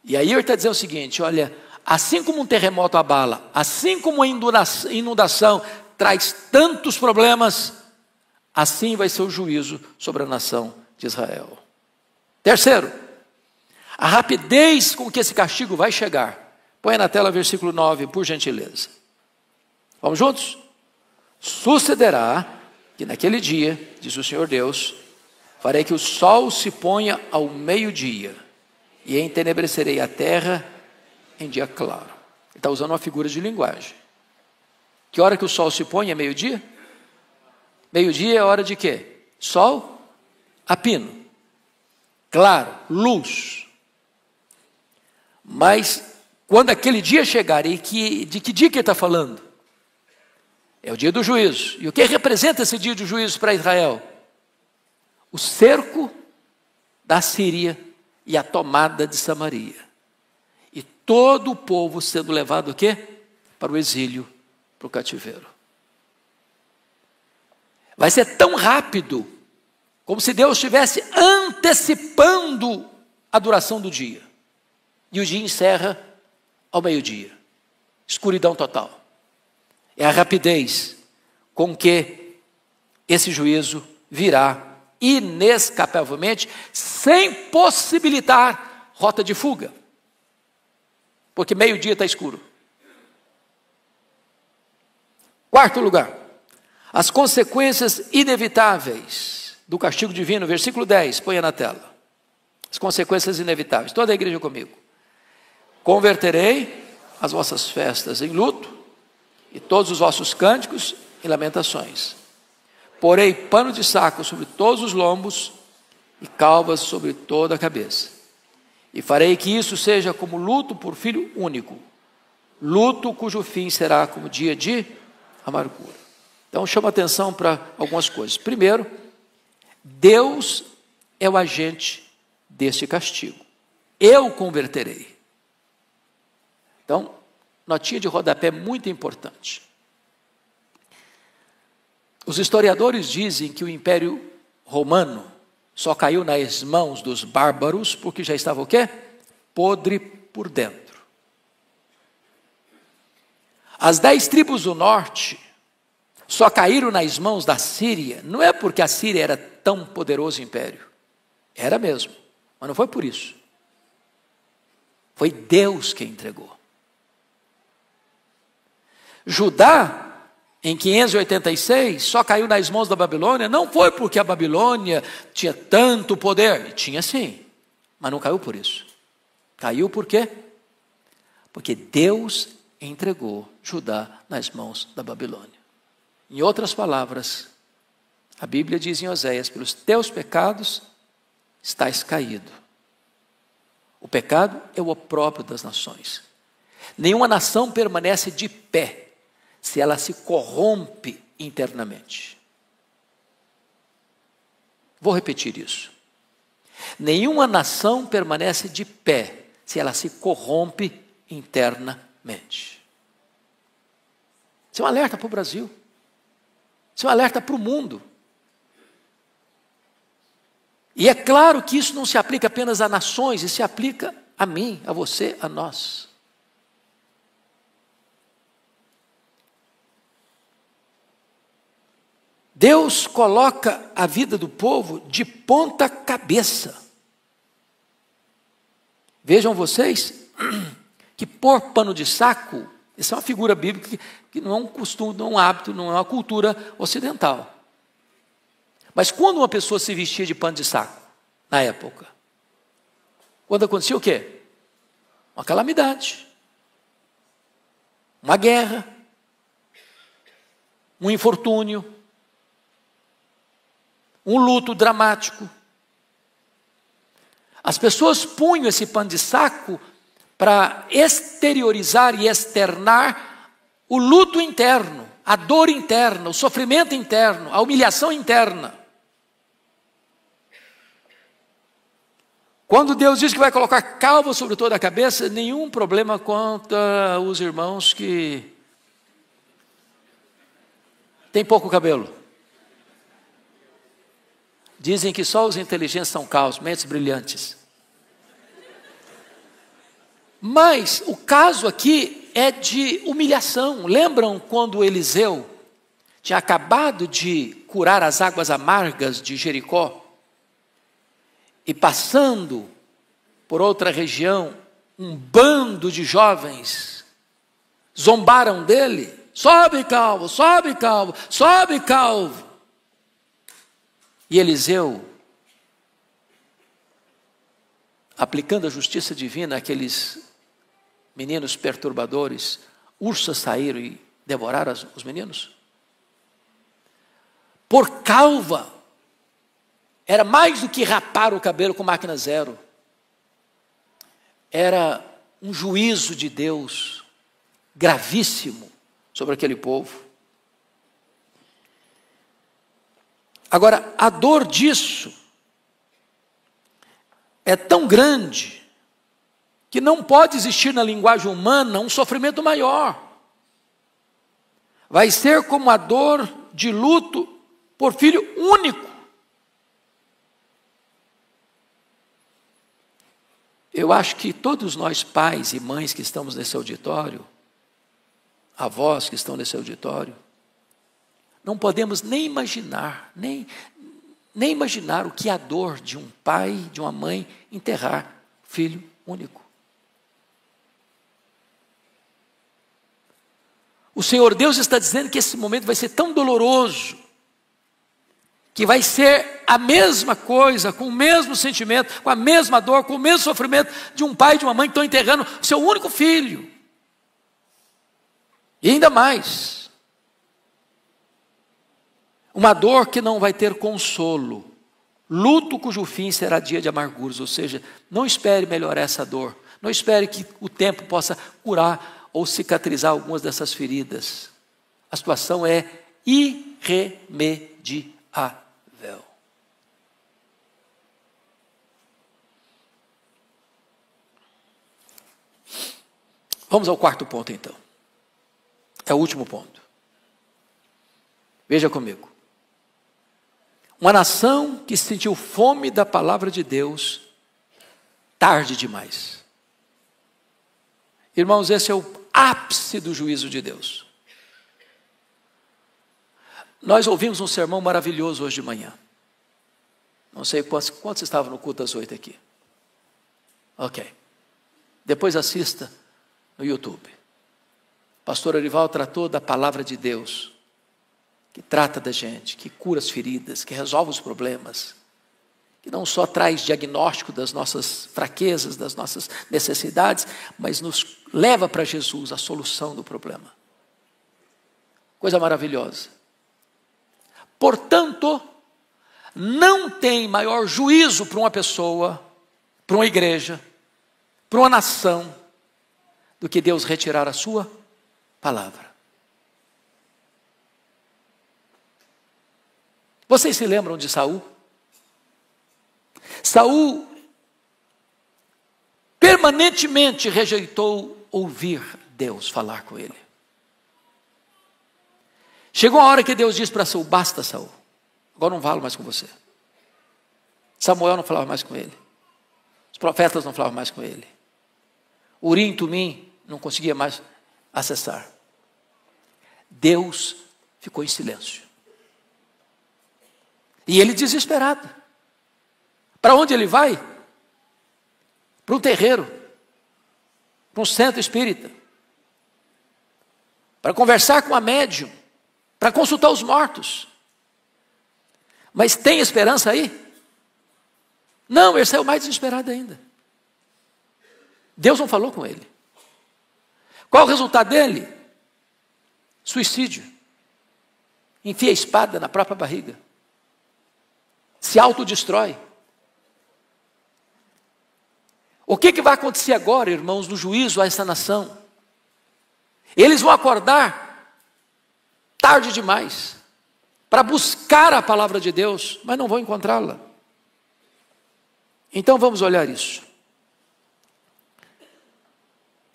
S2: E aí ele está dizendo o seguinte, olha, assim como um terremoto abala, assim como a inundação traz tantos problemas, assim vai ser o juízo sobre a nação de Israel. Terceiro, a rapidez com que esse castigo vai chegar. Põe na tela versículo 9, por gentileza. Vamos juntos? Sucederá que naquele dia, diz o Senhor Deus, farei que o sol se ponha ao meio-dia e entenebrecerei a terra em dia claro. Ele está usando uma figura de linguagem. Que hora que o sol se põe é meio-dia? Meio-dia é hora de quê? Sol a pino. Claro, luz. Mas quando aquele dia chegar, de que dia que ele está falando? É o dia do juízo. E o que representa esse dia do juízo para Israel? O cerco da Síria e a tomada de Samaria. E todo o povo sendo levado o quê? Para o exílio, para o cativeiro. Vai ser tão rápido, como se Deus estivesse antecipando a duração do dia. E o dia encerra ao meio-dia. Escuridão total. É a rapidez com que esse juízo virá inescapavelmente, sem possibilitar rota de fuga. Porque meio-dia está escuro. Quarto lugar, as consequências inevitáveis do castigo divino, versículo 10, ponha na tela. As consequências inevitáveis, toda a igreja comigo. Converterei as vossas festas em luto, e todos os vossos cânticos em lamentações. Porei pano de saco sobre todos os lombos e calvas sobre toda a cabeça. E farei que isso seja como luto por filho único, luto cujo fim será como dia de amargura. Então chama atenção para algumas coisas. Primeiro, Deus é o agente deste castigo. Eu converterei. Então, notinha de rodapé muito importante. Os historiadores dizem que o Império Romano só caiu nas mãos dos bárbaros porque já estava o quê? Podre por dentro. As 10 tribos do norte só caíram nas mãos da Síria, não é porque a Síria era tão poderoso império. Era mesmo, mas não foi por isso. Foi Deus quem entregou. Judá, em 586, só caiu nas mãos da Babilônia, não foi porque a Babilônia tinha tanto poder, tinha sim, mas não caiu por isso. Caiu por quê? Porque Deus entregou Judá nas mãos da Babilônia. Em outras palavras, a Bíblia diz em Oséias, pelos teus pecados estás caído. O pecado é o opróbrio das nações. Nenhuma nação permanece de pé se ela se corrompe internamente. Vou repetir isso. Nenhuma nação permanece de pé se ela se corrompe internamente. Isso é um alerta para o Brasil. Isso é um alerta para o mundo. E é claro que isso não se aplica apenas a nações, isso se aplica a mim, a você, a nós. Deus coloca a vida do povo de ponta cabeça. Vejam vocês que pôr pano de saco, isso é uma figura bíblica que não é um costume, não é um hábito, não é uma cultura ocidental. Mas quando uma pessoa se vestia de pano de saco, na época, quando acontecia o quê? Uma calamidade, uma guerra, um infortúnio, um luto dramático. As pessoas punham esse pano de saco para exteriorizar e externar o luto interno, a dor interna, o sofrimento interno, a humilhação interna. Quando Deus diz que vai colocar calva sobre toda a cabeça, nenhum problema contra os irmãos que têm pouco cabelo. Dizem que só os inteligentes são calvos, mentes brilhantes. Mas o caso aqui é de humilhação. Lembram quando Eliseu tinha acabado de curar as águas amargas de Jericó? E passando por outra região, um bando de jovens zombaram dele. Sobe calvo, sobe calvo, sobe calvo. E Eliseu, aplicando a justiça divina àqueles meninos perturbadores, ursos saíram e devoraram os meninos. Por calva, era mais do que rapar o cabelo com máquina zero. Era um juízo de Deus gravíssimo sobre aquele povo. Agora, a dor disso é tão grande que não pode existir na linguagem humana um sofrimento maior. Vai ser como a dor de luto por filho único. Eu acho que todos nós, pais e mães que estamos nesse auditório, avós que estão nesse auditório, não podemos nem imaginar, nem imaginar o que é a dor de um pai, de uma mãe, enterrar filho único. O Senhor Deus está dizendo que esse momento vai ser tão doloroso, que vai ser a mesma coisa, com o mesmo sentimento, com a mesma dor, com o mesmo sofrimento de um pai e de uma mãe que estão enterrando o seu único filho. E ainda mais, uma dor que não vai ter consolo, luto cujo fim será dia de amarguras, ou seja, não espere melhorar essa dor, não espere que o tempo possa curar ou cicatrizar algumas dessas feridas. A situação é irremediável. Vamos ao quarto ponto então. É o último ponto. Veja comigo. Uma nação que sentiu fome da palavra de Deus tarde demais. Irmãos, esse é o ápice do juízo de Deus. Nós ouvimos um sermão maravilhoso hoje de manhã. Não sei quantos estavam no culto às 8 aqui. Ok. Depois assista no YouTube. Pastor Arival tratou da palavra de Deus, que trata da gente, que cura as feridas, que resolve os problemas, que não só traz diagnóstico das nossas fraquezas, das nossas necessidades, mas nos leva para Jesus, a solução do problema. Coisa maravilhosa. Portanto, não tem maior juízo para uma pessoa, para uma igreja, para uma nação, do que Deus retirar a sua palavra. Vocês se lembram de Saul? Saul permanentemente rejeitou ouvir Deus falar com ele. Chegou a hora que Deus disse para Saul: basta, Saul, agora não falo mais com você. Samuel não falava mais com ele, os profetas não falavam mais com ele, Urim e Tumim não conseguia mais acessar. Deus ficou em silêncio. E ele desesperado. Para onde ele vai? Para um terreiro, para um centro espírita, para conversar com a médium, para consultar os mortos. Mas tem esperança aí? Não, ele saiu mais desesperado ainda. Deus não falou com ele. Qual o resultado dele? Suicídio. Enfia a espada na própria barriga. Se autodestrói. O que vai acontecer agora, irmãos, no juízo a essa nação? Eles vão acordar tarde demais para buscar a palavra de Deus, mas não vão encontrá-la. Então vamos olhar isso.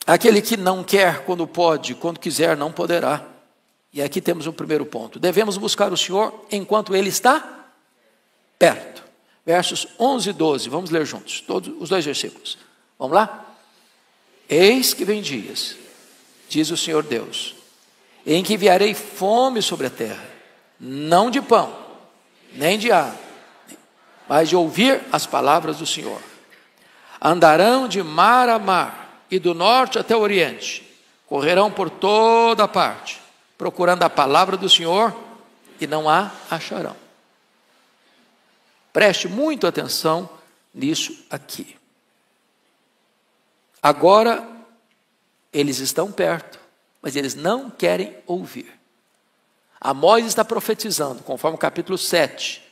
S2: Aquele que não quer quando pode, quando quiser não poderá. E aqui temos um primeiro ponto. Devemos buscar o Senhor enquanto Ele está perto. Versos 11 e 12, vamos ler juntos, todos os dois versículos. Vamos lá? Eis que vem dias, diz o Senhor Deus, em que enviarei fome sobre a terra, não de pão, nem de água, mas de ouvir as palavras do Senhor. Andarão de mar a mar, e do norte até o oriente, correrão por toda parte, procurando a palavra do Senhor, e não a acharão. Preste muito atenção nisso aqui. Agora, eles estão perto, mas eles não querem ouvir. Amós está profetizando, conforme o capítulo 7,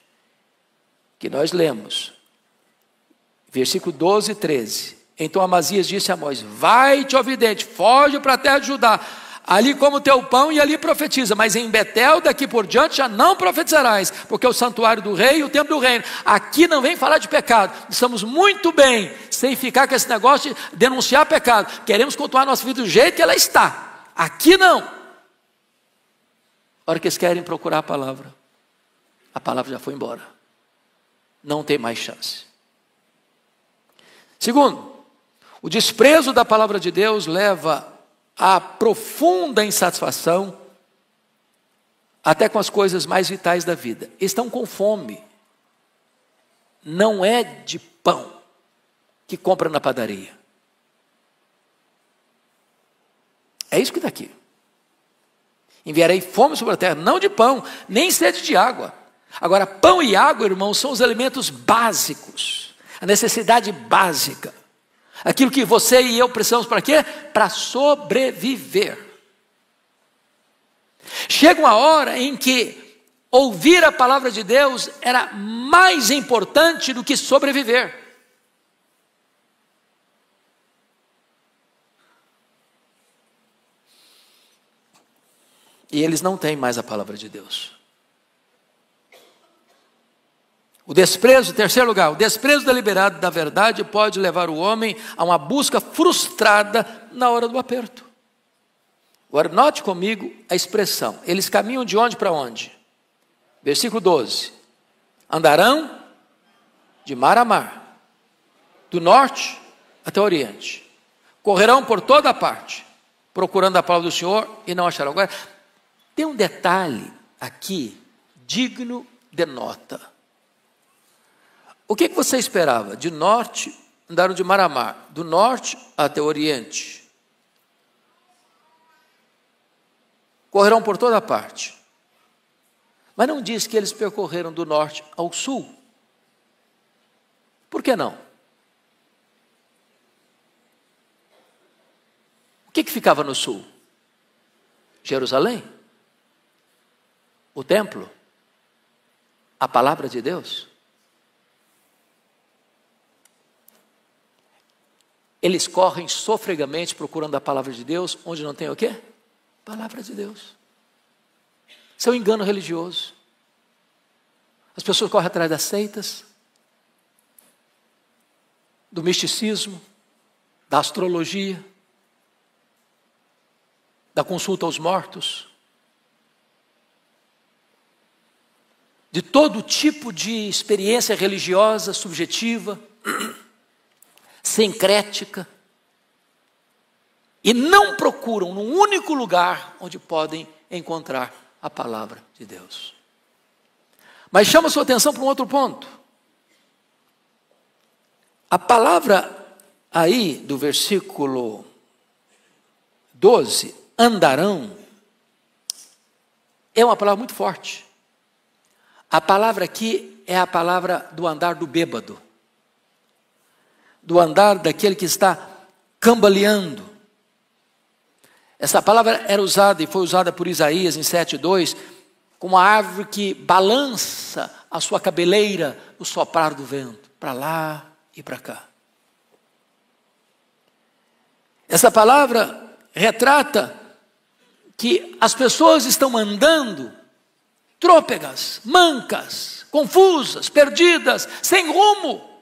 S2: que nós lemos, versículo 12 e 13. Então Amazias disse a Amós: vai-te, ó vidente, foge para a terra de Judá, ali como teu pão e ali profetiza, mas em Betel daqui por diante já não profetizarás, porque é o santuário do rei e o templo do reino. Aqui não vem falar de pecado, estamos muito bem, sem ficar com esse negócio de denunciar pecado, queremos continuar nossa vida do jeito que ela está, aqui não. A hora que eles querem procurar a palavra já foi embora, não tem mais chance. Segundo, o desprezo da palavra de Deus leva a profunda insatisfação, até com as coisas mais vitais da vida. Estão com fome. Não é de pão que compra na padaria. É isso que está aqui. Enviarei fome sobre a terra, não de pão, nem sede de água. Agora, pão e água, irmãos, são os alimentos básicos, a necessidade básica. Aquilo que você e eu precisamos para quê? Para sobreviver. Chega uma hora em que ouvir a palavra de Deus era mais importante do que sobreviver. E eles não têm mais a palavra de Deus. O desprezo, terceiro lugar, o desprezo deliberado da verdade pode levar o homem a uma busca frustrada na hora do aperto. Agora note comigo a expressão, eles caminham de onde para onde? Versículo 12, andarão de mar a mar, do norte até o oriente, correrão por toda parte, procurando a palavra do Senhor e não acharão. Agora, tem um detalhe aqui, digno de nota. O que você esperava? De norte, andaram de mar a mar, do norte até o oriente. Correrão por toda parte. Mas não diz que eles percorreram do norte ao sul. Por que não? O que ficava no sul? Jerusalém? O templo? A palavra de Deus? Eles correm sofregamente procurando a palavra de Deus, onde não tem o quê? Palavra de Deus. Isso é um engano religioso. As pessoas correm atrás das seitas, do misticismo, da astrologia, da consulta aos mortos, de todo tipo de experiência religiosa subjetiva, sincrética, e não procuram num único lugar onde podem encontrar a palavra de Deus. Mas chama a sua atenção para um outro ponto. A palavra aí do versículo 12, andarão, é uma palavra muito forte. A palavra aqui é a palavra do andar do bêbado, do andar daquele que está cambaleando. Essa palavra era usada e foi usada por Isaías em 7:2, como uma árvore que balança a sua cabeleira no soprar do vento, para lá e para cá. Essa palavra retrata que as pessoas estão andando trôpegas, mancas, confusas, perdidas, sem rumo.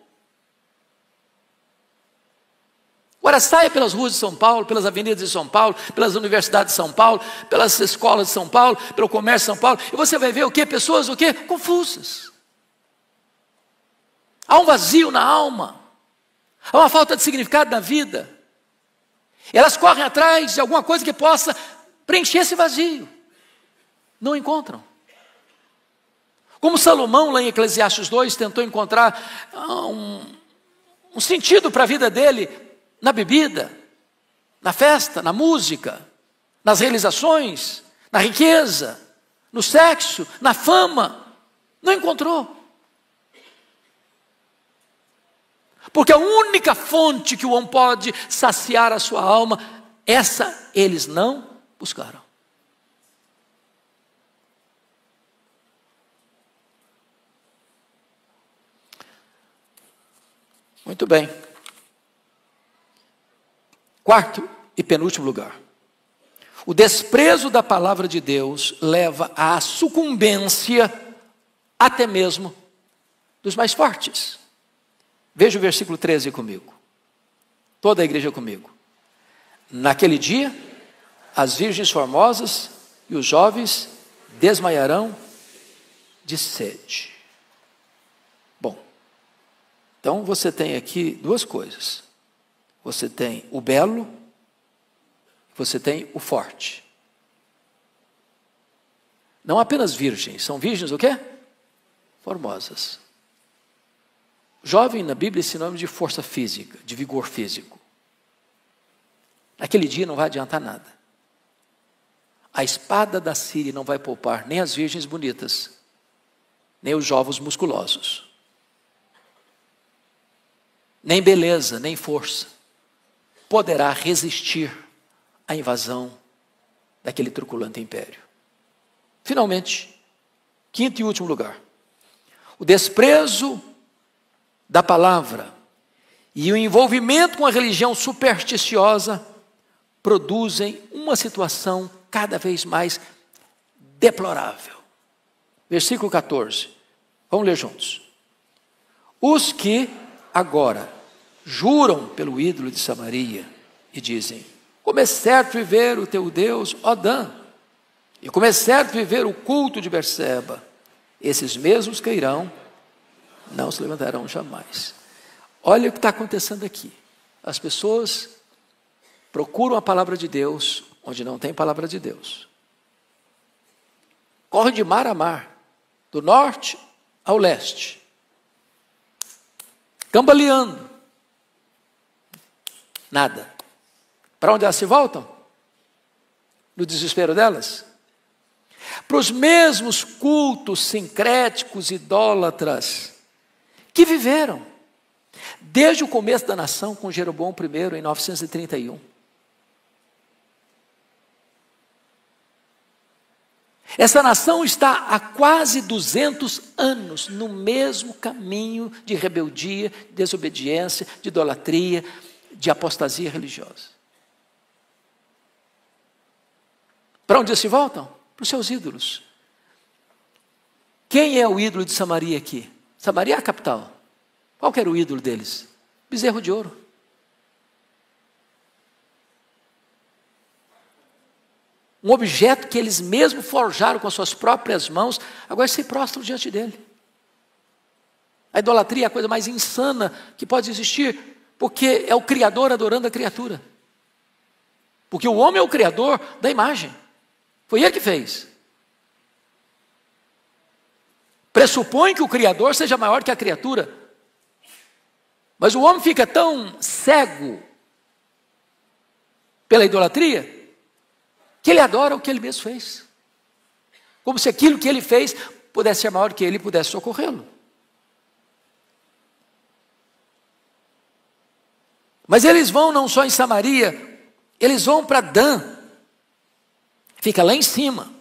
S2: Agora saia pelas ruas de São Paulo, pelas avenidas de São Paulo, pelas universidades de São Paulo, pelas escolas de São Paulo, pelo comércio de São Paulo, e você vai ver o quê? Pessoas o quê? Confusas. Há um vazio na alma, há uma falta de significado na vida. Elas correm atrás de alguma coisa que possa preencher esse vazio. Não encontram. Como Salomão, lá em Eclesiastes 2, tentou encontrar um sentido para a vida dele na bebida, na festa, na música, nas realizações, na riqueza, no sexo, na fama. Não encontrou. Porque a única fonte que o homem pode saciar a sua alma, essa eles não buscaram. Muito bem. Quarto e penúltimo lugar. O desprezo da palavra de Deus leva à sucumbência até mesmo dos mais fortes. Veja o versículo 13 comigo. Toda a igreja comigo. Naquele dia, as virgens formosas e os jovens desmaiarão de sede. Bom, então você tem aqui duas coisas. Você tem o belo, você tem o forte. Não apenas virgens, são virgens o quê? Formosas. Jovem na Bíblia é sinônimo de força física, de vigor físico. Naquele dia não vai adiantar nada. A espada da Síria não vai poupar nem as virgens bonitas, nem os jovens musculosos. Nem beleza, nem força poderá resistir à invasão daquele truculento império. Finalmente, quinto e último lugar. O desprezo da palavra e o envolvimento com a religião supersticiosa produzem uma situação cada vez mais deplorável. Versículo 14. Vamos ler juntos. Os que agora juram pelo ídolo de Samaria e dizem: como é certo viver o teu Deus, ó Dan, e como é certo viver o culto de Berseba, esses mesmos cairão, não se levantarão jamais. Olha o que está acontecendo aqui. As pessoas procuram a palavra de Deus onde não tem palavra de Deus. Correm de mar a mar, do norte ao leste, cambaleando. Nada. Para onde elas se voltam? No desespero delas? Para os mesmos cultos sincréticos, idólatras, que viveram desde o começo da nação com Jeroboão I, em 931. Essa nação está há quase 200 anos no mesmo caminho de rebeldia, desobediência, de idolatria, de apostasia religiosa. Para onde se voltam? Para os seus ídolos. Quem é o ídolo de Samaria aqui? Samaria é a capital. Qual que era o ídolo deles? Bezerro de ouro. Um objeto que eles mesmos forjaram com as suas próprias mãos, agora se prostram diante dele. A idolatria é a coisa mais insana que pode existir, porque é o Criador adorando a criatura. Porque o homem é o Criador da imagem. Foi ele que fez. pressupõe que o Criador seja maior que a criatura. Mas o homem fica tão cego pela idolatria que ele adora o que ele mesmo fez. Como se aquilo que ele fez pudesse ser maior que ele e pudesse socorrê-lo. Mas eles vão não só em Samaria, eles vão para Dan. Fica lá em cima.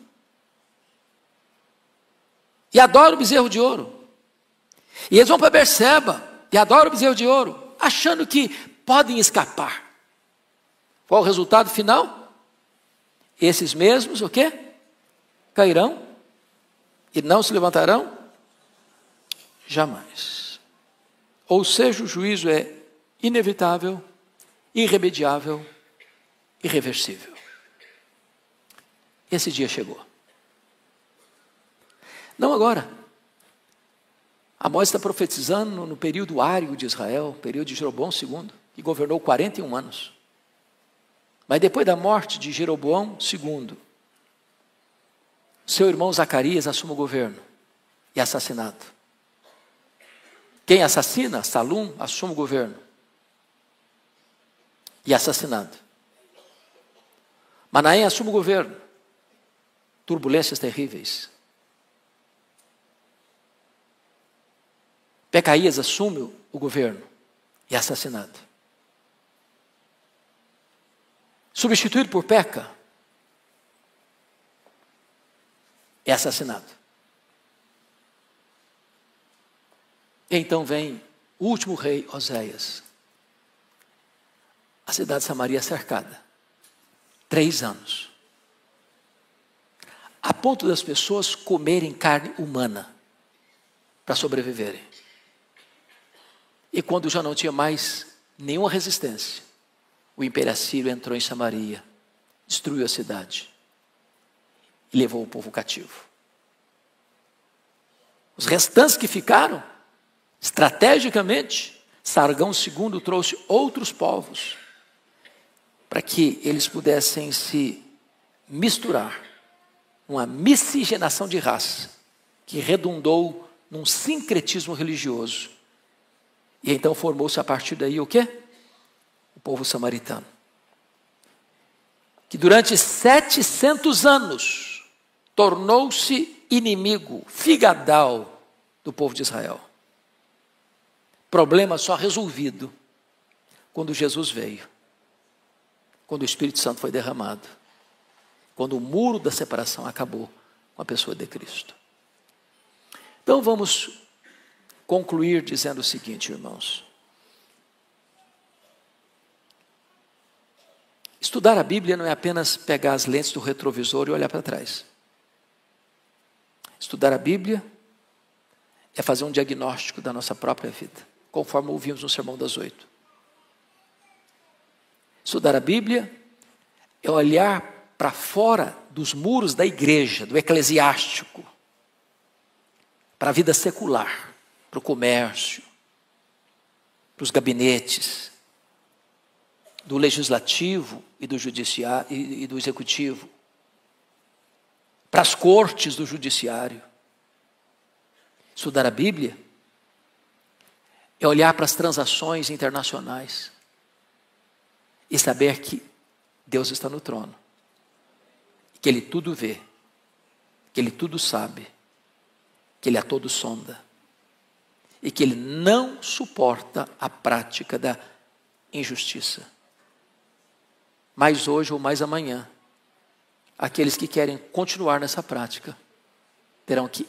S2: E adoram o bezerro de ouro. E eles vão para Berseba e adoram o bezerro de ouro, achando que podem escapar. Qual o resultado final? Esses mesmos, o quê? Cairão e não se levantarão jamais. Ou seja, o juízo é inevitável, irremediável, irreversível. Esse dia chegou. Não agora. Amós está profetizando no período árido de Israel, período de Jeroboão II, que governou 41 anos. Mas depois da morte de Jeroboão II, seu irmão Zacarias assume o governo e é assassinado. Quem assassina? Salum assume o governo e é assassinado. Manaém assume o governo. Turbulências terríveis. Pecaías assume o governo e é assassinado. Substituído por Peca, é assassinado. Então vem o último rei, Oséias. A cidade de Samaria é cercada. 3 anos. A ponto das pessoas comerem carne humana para sobreviverem. E quando já não tinha mais nenhuma resistência, o Império Assírio entrou em Samaria, destruiu a cidade e levou o povo cativo. Os restantes que ficaram, estrategicamente, Sargão II trouxe outros povos para que eles pudessem se misturar, uma miscigenação de raça, que redundou num sincretismo religioso. E então formou-se a partir daí o quê? O povo samaritano. Que durante 700 anos tornou-se inimigo, figadal do povo de Israel. Problema só resolvido quando Jesus veio. Quando o Espírito Santo foi derramado. Quando o muro da separação acabou com a pessoa de Cristo. Então vamos concluir dizendo o seguinte, irmãos. Estudar a Bíblia não é apenas pegar as lentes do retrovisor e olhar para trás. Estudar a Bíblia é fazer um diagnóstico da nossa própria vida, conforme ouvimos no Sermão das 8. Estudar a Bíblia é olhar para fora dos muros da igreja, do eclesiástico, para a vida secular, para o comércio, para os gabinetes, do legislativo e do judiciário e do executivo, para as cortes do judiciário. Estudar a Bíblia é olhar para as transações internacionais e saber que Deus está no trono, que Ele tudo vê, que Ele tudo sabe, que Ele a todo sonda e que Ele não suporta a prática da injustiça. Mais hoje ou mais amanhã, aqueles que querem continuar nessa prática terão que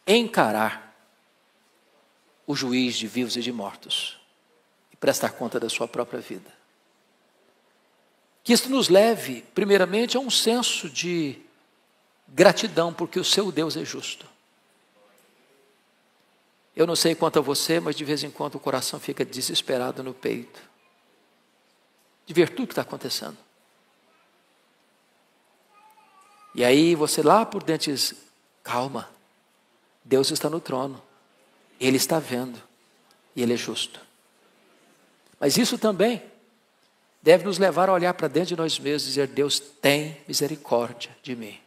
S2: encarar o juiz de vivos e de mortos e prestar conta da sua própria vida. Que isso nos leve, primeiramente, a um senso de gratidão, porque o seu Deus é justo. Eu não sei quanto a você, mas de vez em quando o coração fica desesperado no peito, de ver tudo que está acontecendo. E aí você lá por dentro diz, calma, Deus está no trono, Ele está vendo, e Ele é justo. Mas isso também deve nos levar a olhar para dentro de nós mesmos e dizer, Deus tem misericórdia de mim.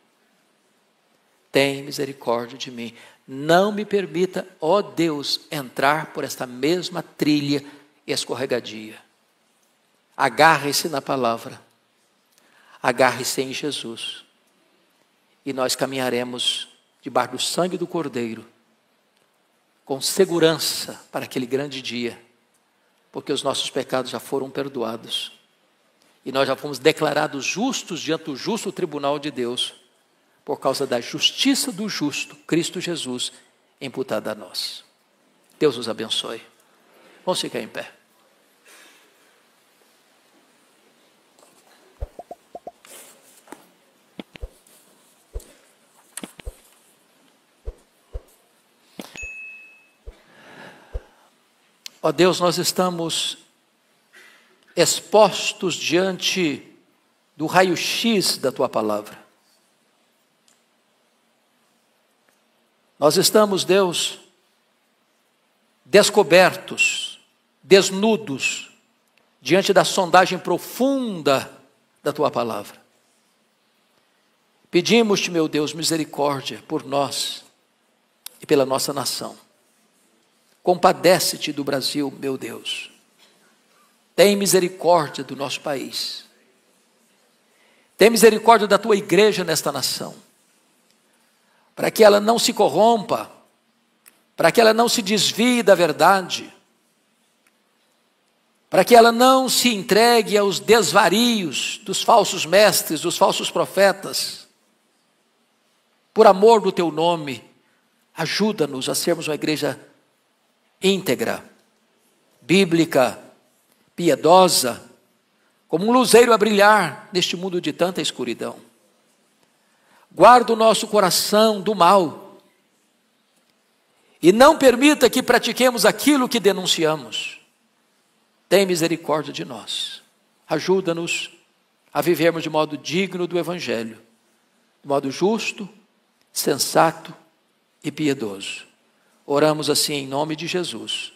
S2: Tem misericórdia de mim. não me permita, ó Deus, entrar por esta mesma trilha escorregadia. Agarre-se na palavra, agarre-se em Jesus, e nós caminharemos debaixo do sangue do Cordeiro, com segurança para aquele grande dia, porque os nossos pecados já foram perdoados, e nós já fomos declarados justos diante do justo tribunal de Deus, por causa da justiça do justo, Cristo Jesus, imputada a nós. Deus nos abençoe. Vamos ficar em pé. Ó Deus, nós estamos expostos diante do raio-x da Tua palavra. Nós estamos, Deus, descobertos, desnudos, diante da sondagem profunda da Tua palavra. Pedimos-te, meu Deus, misericórdia por nós e pela nossa nação. Compadece-te do Brasil, meu Deus. Tem misericórdia do nosso país. Tem misericórdia da Tua igreja nesta nação, para que ela não se corrompa, para que ela não se desvie da verdade, para que ela não se entregue aos desvarios dos falsos mestres, dos falsos profetas. Por amor do Teu nome, ajuda-nos a sermos uma igreja íntegra, bíblica, piedosa, como um luzeiro a brilhar neste mundo de tanta escuridão. Guarda o nosso coração do mal e não permita que pratiquemos aquilo que denunciamos. Tem misericórdia de nós. Ajuda-nos a vivermos de modo digno do Evangelho, de modo justo, sensato e piedoso. Oramos assim em nome de Jesus.